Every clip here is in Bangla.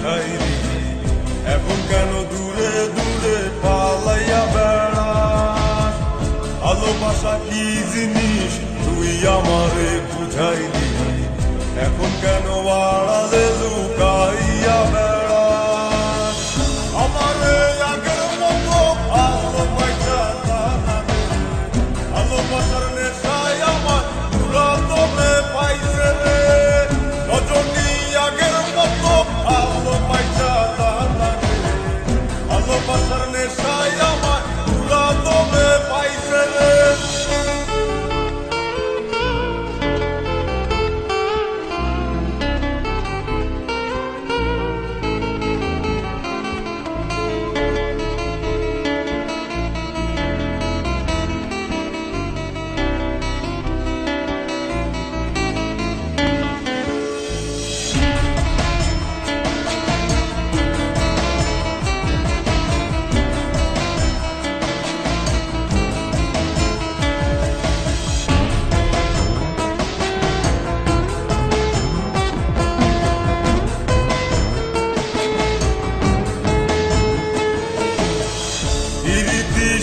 শিখাইলি, এখন কেন দূরে দূরে পালাইয়া বেড়াস? ভালোবাসা কি জিনিস তুই আমারে বুঝাইলি, এখন কেন আড়ালে লুকাইয়া বেড়াস? আমারে আগের মতো ভালোবাসা জানা নেই, ভালোবাসার নেশায় আমার পুরাতনে পাইছে রে। রজনী আগের মতো ভালোবাসা জানা নেই, ভালোবাসার নেশায় আমার পুরাতনে পাইছে রে।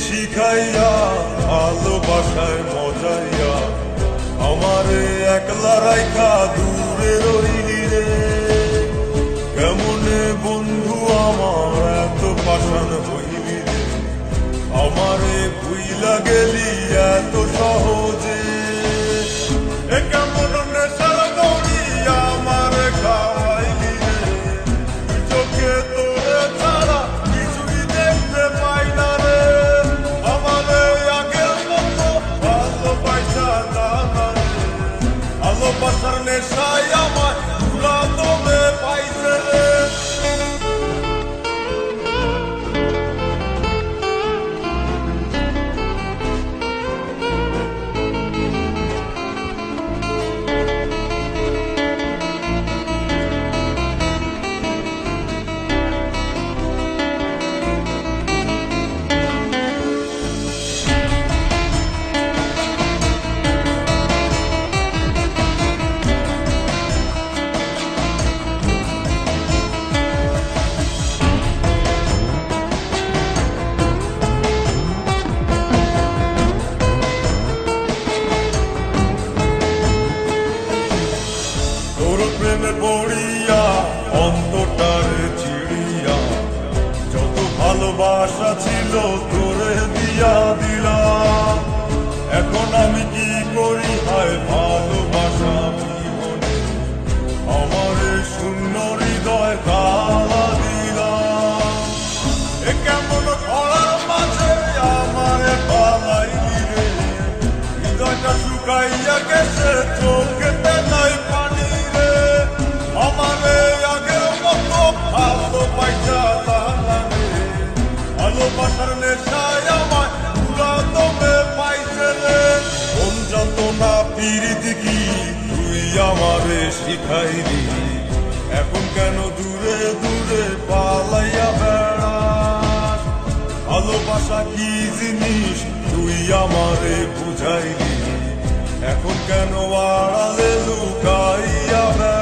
শিখাইয়া ভালোবাসায় মজাইয়া আমারে একলা রাইখা দূরে রইলি রে। কেমনে বন্ধু আমার এত পাষাণ হইলি রে, আমারে ভুইলা গেলি এত সহজে। এ কেমন নেশার বড়ি আমারে খাওয়াইলি রে, চোখে তোরে ছাড়া কিছুই দেখতে পাই না রে। ভালোবাসার নেশায় আমার পুরাতনে পাইছে রে। প্রেমে পড়িয়া অন্তরটারে চিড়িয়া যত ভালোবাসা ছিল তোরে দিয়া দিলাম। এখন আমি কি করি হায় ভালোবাসা বিহনে, আমারে শূন্য হৃদয় তালা দিলাম। এ কেমন খরার মাঝে আমারে পালাইলি রে, হৃদয়টা শুকাইয়া গেছে চোখেতে নাই পানি রে। আমারে আগের মতো ভালোবাসা জানা নেই, ভালোবাসার নেশায় আমার পুরাতনে পাইছে রে। কোন যন্ত্রণা প্রীতি কি তুই আমারে শিখাইলি, এখন কেন দূরে দূরে পালাইয়া বেড়াস? ভালোবাসা কি জিনিস তুই আমারে বুঝাইলি, এখন কেন আড়ালে লুকাইয়া বেড়াস?